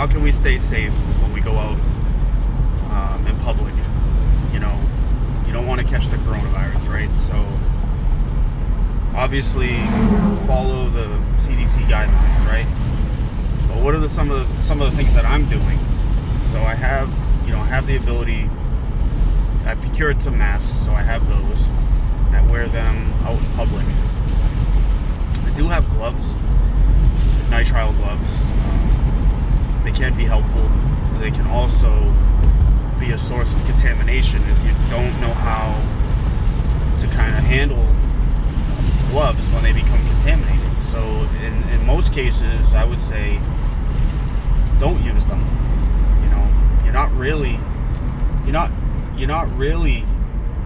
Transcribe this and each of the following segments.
how can we stay safe when we go out in public? You know, you don't want to catch the coronavirus, right? So obviously follow the CDC guidelines, right? But what are some of the things that I'm doing? So I have the ability. I procured some masks, so I have those, and I wear them out in public. I do have gloves, nitrile gloves. They can be helpful. They can also be a source of contamination if you don't know how to kind of handle gloves when they become contaminated. So in most cases, I would say don't use them. You know, you're not really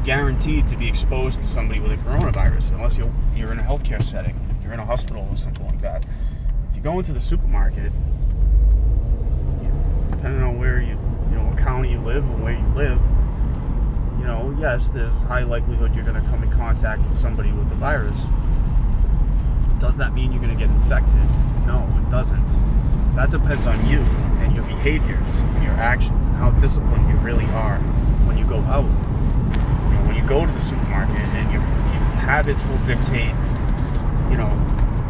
guaranteed to be exposed to somebody with a coronavirus unless you're in a healthcare setting, if you're in a hospital or something like that. If you go into the supermarket, depending on where what county you live and where you live, yes, there's high likelihood you're going to come in contact with somebody with the virus. Does that mean you're going to get infected? No, it doesn't. That depends on you and your behaviors and your actions and how disciplined you really are when you go out. When you go to the supermarket, and your habits will dictate,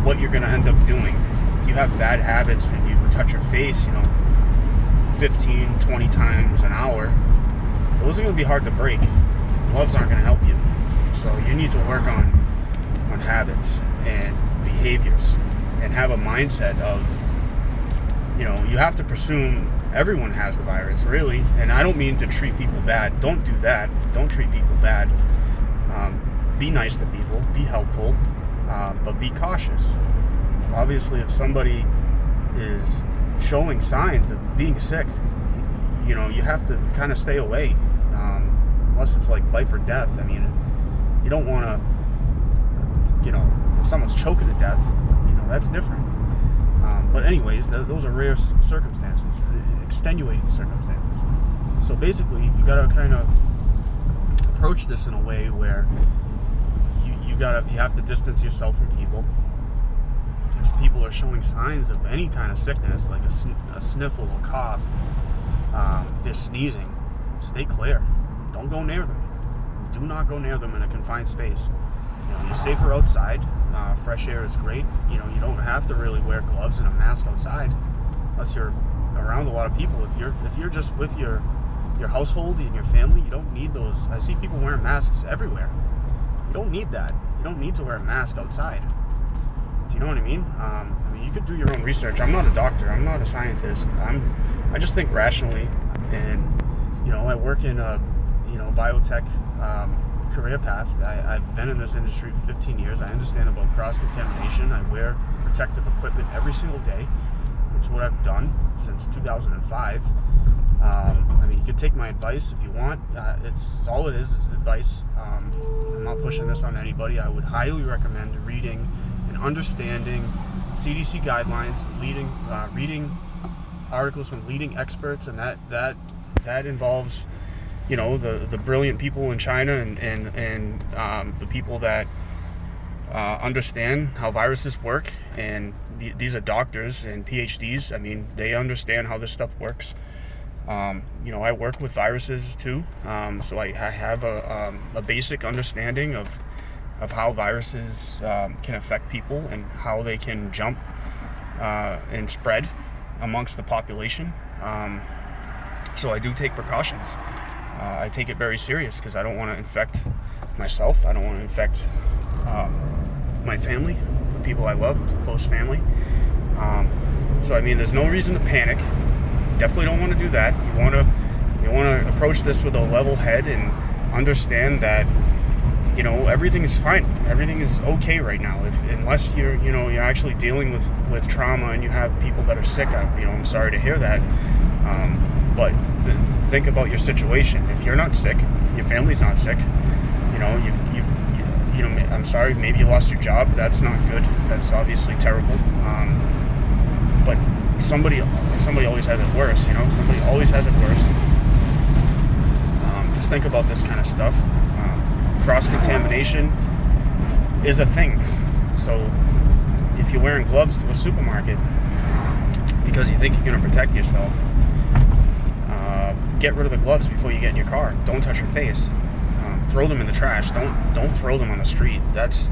what you're going to end up doing. If you have bad habits and you touch your face, 15, 20 times an hour, those are going to be hard to break. Gloves aren't going to help you. So you need to work on habits and behaviors and have a mindset of, you have to presume everyone has the virus, really. And I don't mean to treat people bad. Don't do that. Don't treat people bad. Be nice to people. Be helpful. But be cautious. Obviously, if somebody is showing signs of being sick, you have to kind of stay away, unless it's like life or death. I mean, you don't want to, if someone's choking to death, that's different. But anyways, those are rare circumstances, extenuating circumstances. So basically, you gotta kind of approach this in a way where you have to distance yourself from people. If people are showing signs of any kind of sickness, like a sniffle, a cough, they're sneezing, stay clear. Don't go near them. Do not go near them in a confined space. You're safer outside. Fresh air is great. You don't have to really wear gloves and a mask outside unless you're around a lot of people. If you're just with your household and your family, you don't need those. I see people wearing masks everywhere. You don't need that. You don't need to wear a mask outside. Do you know what I mean? You could do your own research. I'm not a doctor. I'm not a scientist. I just think rationally, and I work in a biotech career path. I've been in this industry for 15 years. I understand about cross-contamination. I wear protective equipment every single day. It's what I've done since 2005. You could take my advice if you want. It's all it is. It's advice. I'm not pushing this on anybody. I would highly recommend reading and understanding CDC guidelines, reading articles from leading experts, and that involves the brilliant people in China and the people that understand how viruses work, and these are doctors and PhDs. I mean, they understand how this stuff works. I work with viruses too, so I have a basic understanding of how viruses can affect people and how they can jump and spread amongst the population. So I do take precautions. I take it very serious because I don't want to infect myself. I don't want to infect my family, the people I love, close family. So there's no reason to panic. Definitely don't want to do that. You want to approach this with a level head and understand that everything is fine. Everything is okay right now. Unless you're actually dealing with trauma and you have people that are sick. I'm sorry to hear that. But think about your situation. If you're not sick, your family's not sick. I'm sorry. Maybe you lost your job. That's not good. That's obviously terrible. But somebody always has it worse. Somebody always has it worse. Just think about this kind of stuff. Cross-contamination is a thing. So if you're wearing gloves to a supermarket because because you think you're going to protect yourself, get rid of the gloves before you get in your car. Don't touch your face. Throw them in the trash. Don't throw them on the street. That's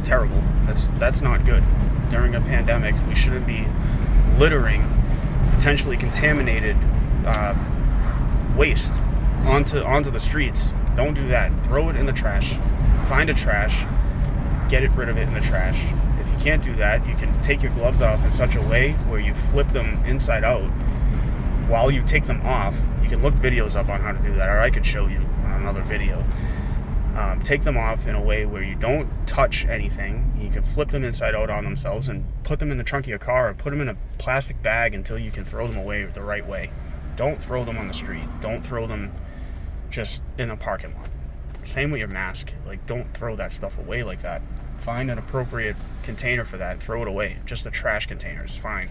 terrible. That's not good. During a pandemic, we shouldn't be littering potentially contaminated waste onto the streets. Don't do that. Throw it in the trash. Find a trash. Get rid of it in the trash. If you can't do that, you can take your gloves off in such a way where you flip them inside out. While you take them off, you can look videos up on how to do that, or I could show you on another video. Take them off in a way where you don't touch anything. You can flip them inside out on themselves and put them in the trunk of your car, or put them in a plastic bag until you can throw them away the right way. Don't throw them on the street. Don't throw them just in a parking lot. Same with your mask. Like, don't throw that stuff away like that. Find an appropriate container for that and throw it away. Just a trash container is fine.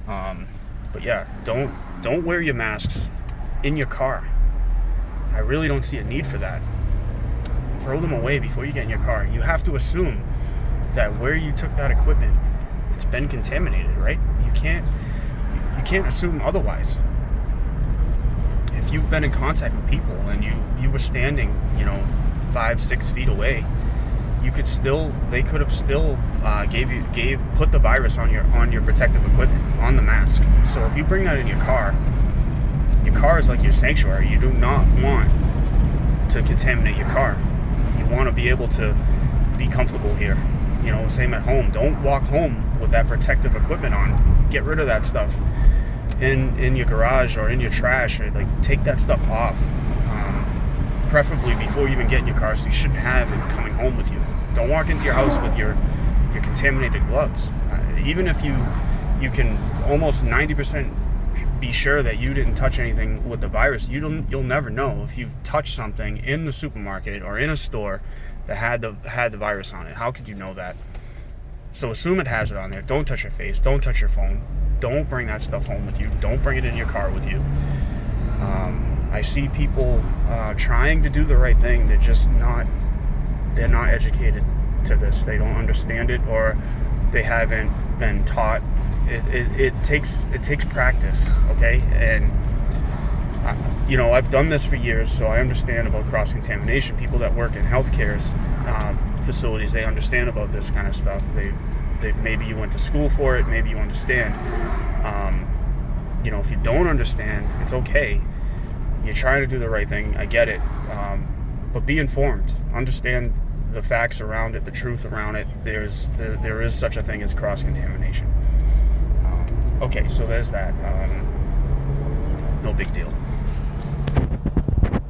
But yeah, don't wear your masks in your car. I really don't see a need for that. Throw them away before you get in your car. You have to assume that where you took that equipment, it's been contaminated, right? You can't assume otherwise. If you've been in contact with people and you were standing, 5-6 feet away, they could have still put the virus on your protective equipment, on the mask. So if you bring that in your car is like your sanctuary. You do not want to contaminate your car. You want to be able to be comfortable here. Same at home. Don't walk home with that protective equipment on. Get rid of that stuff in your garage or in your trash, or take that stuff off. Preferably before you even get in your car, so you shouldn't have it coming home with you. Don't walk into your house with your contaminated gloves. Even if you can almost 90% be sure that you didn't touch anything with the virus, you'll never know if you've touched something in the supermarket or in a store that had the virus on it. How could you know that? So assume it has it on there. Don't touch your face. Don't touch your phone. Don't bring that stuff home with you. Don't bring it in your car with you. I see people trying to do the right thing. They're not educated to this. They don't understand it, or they haven't been taught. It takes practice, okay? And I've done this for years, so I understand about cross-contamination. People that work in healthcare facilities, they understand about this kind of stuff. They maybe you went to school for it, maybe you understand. If you don't understand, it's okay. You're trying to do the right thing. I get it. But be informed. Understand the facts around it, the truth around it. There is such a thing as cross-contamination. Okay, so there's that. No big deal.